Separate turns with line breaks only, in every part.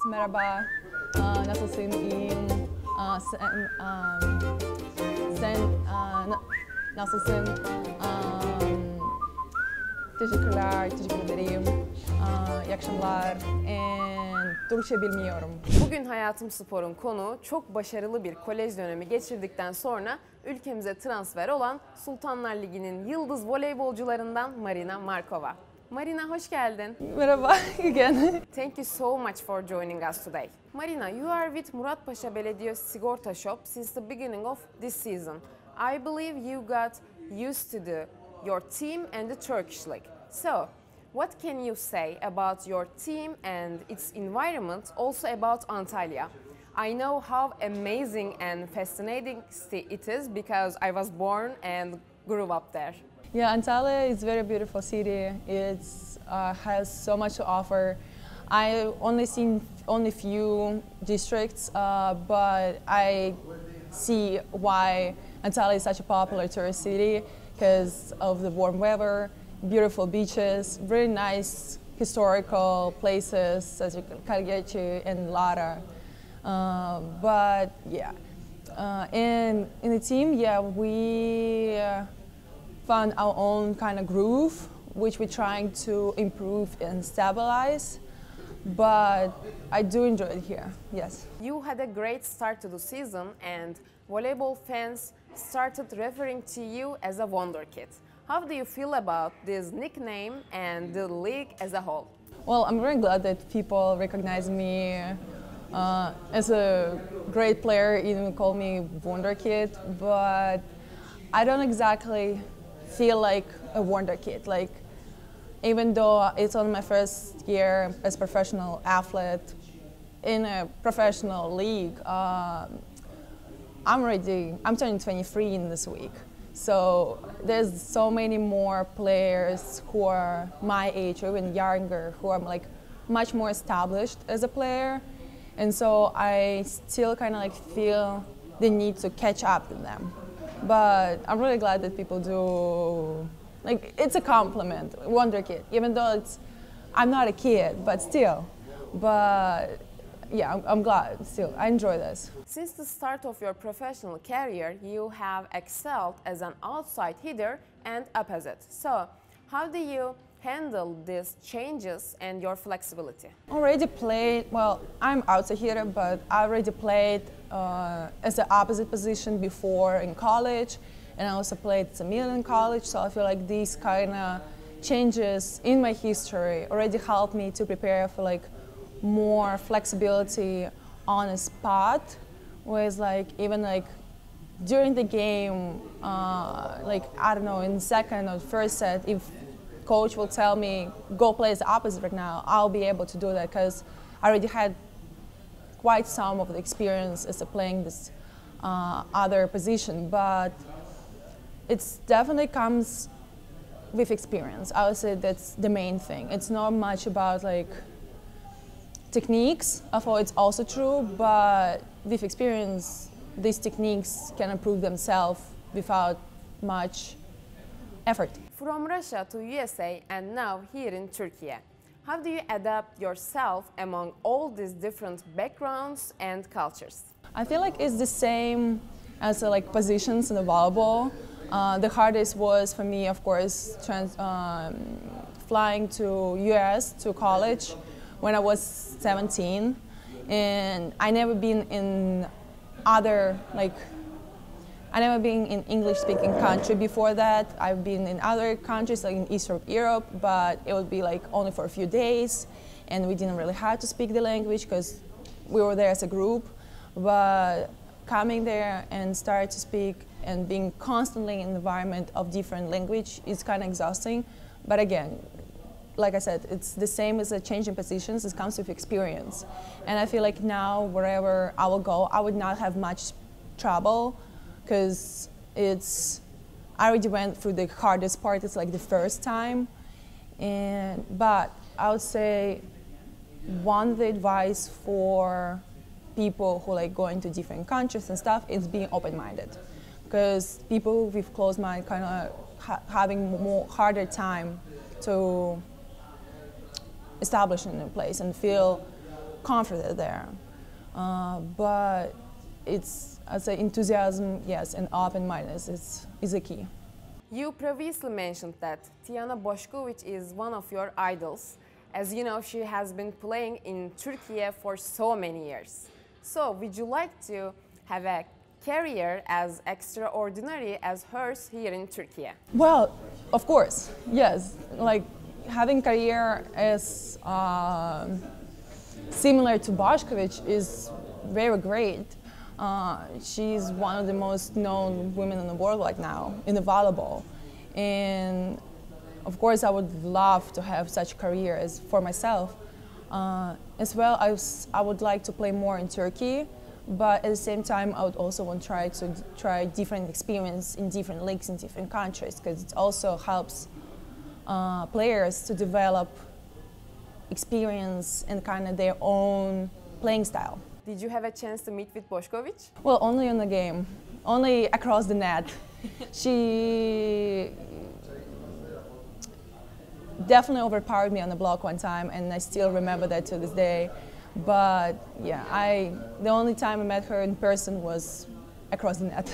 Merhaba, nasılsın? İyiyim. Nasılsın? Teşekkürler, teşekkür ederim. İyi akşamlar. Türkçe bilmiyorum.
Bugün Hayatım Spor'un konuğu çok başarılı bir kolej dönemi geçirdikten sonra ülkemize transfer olan Sultanlar Ligi'nin yıldız voleybolcularından Marina Markova. Marina, hoş geldin.
Merhaba again.
Thank you so much for joining us today. Marina, you are with Muratpaşa Belediye Sigorta Shop since the beginning of this season. I believe you got used to your team and the Turkish league. So, what can you say about your team and its environment, also about Antalya? I know how amazing and fascinating it is because I was born and grew up there.
Yeah, Antalya is a very beautiful city. It has so much to offer. I only seen only few districts, but I see why Antalya is such a popular tourist city because of the warm weather, beautiful beaches, very nice historical places such as Kalgeci and Lara. But yeah, in the team, yeah, we found our own kind of groove, which we're trying to improve and stabilize. But I do enjoy it here, yes.
You had a great start to the season and volleyball fans started referring to you as a wonder kid. How do you feel about this nickname and the league as a whole?
Well, I'm very glad that people recognize me as a great player, even call me wonder kid, but I don't exactly feel like a wonder kid. Like, even though it's on my first year as professional athlete in a professional league, I'm turning 23 in this week. So there's so many more players who are my age or even younger who are like much more established as a player. And so I still kind of like feel the need to catch up to them. But I'm really glad that people do, like, it's a compliment, wonder kid, even though I'm not a kid, but still. But yeah, I'm glad still, I enjoy this.
Since the start of your professional career, you have excelled as an outside hitter and opposite. So, how do you handle these changes and your flexibility?
Already played, well, I'm outside hitter, but I already played as the opposite position before in college, and I also played as a middle in college, so I feel like these kind of changes in my history already helped me to prepare for like more flexibility on a spot, whereas like even like during the game, like I don't know, in second or first set, if coach will tell me go play as the opposite right now, I'll be able to do that because I already had quite some of the experience as playing this other position, but it's definitely comes with experience. I would say that's the main thing. It's not much about like techniques, although it's also true, but with experience, these techniques can improve themselves without much effort.
From Russia to USA and now here in Turkey, how do you adapt yourself among all these different backgrounds and cultures?
I feel like it's the same as like positions in the volleyball. The hardest was for me, of course, flying to US to college when I was 17, and I never been in English-speaking country before that. I've been in other countries like in Eastern Europe, but it would be like only for a few days, and we didn't really have to speak the language because we were there as a group. But coming there and start to speak and being constantly in an environment of different language is kind of exhausting. But again, like I said, it's the same as a change in positions. It comes with experience. And I feel like now, wherever I will go, I would not have much trouble because I already went through the hardest part. It's like the first time. But I would say one of the advice for people who like going to different countries and stuff is being open-minded. Because people with closed mind kind of having more harder time to establish in a place and feel confident there. But I'd say enthusiasm, yes, and open-mindedness is a key.
You previously mentioned that Tijana Bošković is one of your idols. As you know, she has been playing in Turkey for so many years. So, would you like to have a career as extraordinary as hers here in Turkey?
Well, of course, yes. Like having career as similar to Bošković is very great. She's one of the most known women in the world right now in the volleyball, and of course I would love to have such a career as for myself. As well, I would like to play more in Turkey, but at the same time I would also want to try different experience in different leagues in different countries, because it also helps players to develop experience and kind of their own playing style.
Did you have a chance to meet with Bošković?
Well, only on the game, only across the net. She definitely overpowered me on the block one time, and I still remember that to this day. But yeah, the only time I met her in person was across the net.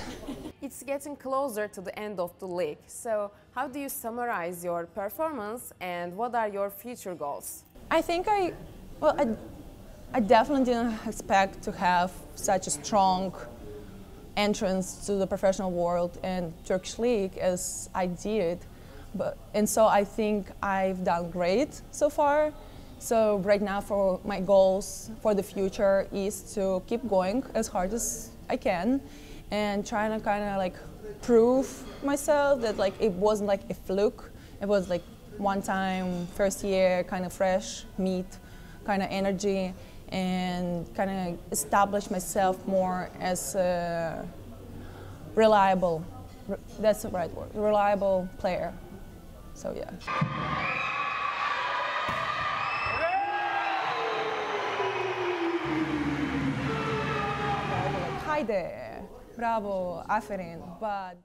It's getting closer to the end of the league, so how do you summarize your performance and what are your future goals?
I think I definitely didn't expect to have such a strong entrance to the professional world and Turkish league as I did, and so I think I've done great so far. So right now, for my goals for the future is to keep going as hard as I can, and trying to kind of like prove myself that like it wasn't like a fluke. It was like one time, first year, kind of fresh meat, kind of energy, and kind of establish myself more as a reliable, that's the right word, reliable player. So yeah. Haydi, bravo, aferin, but...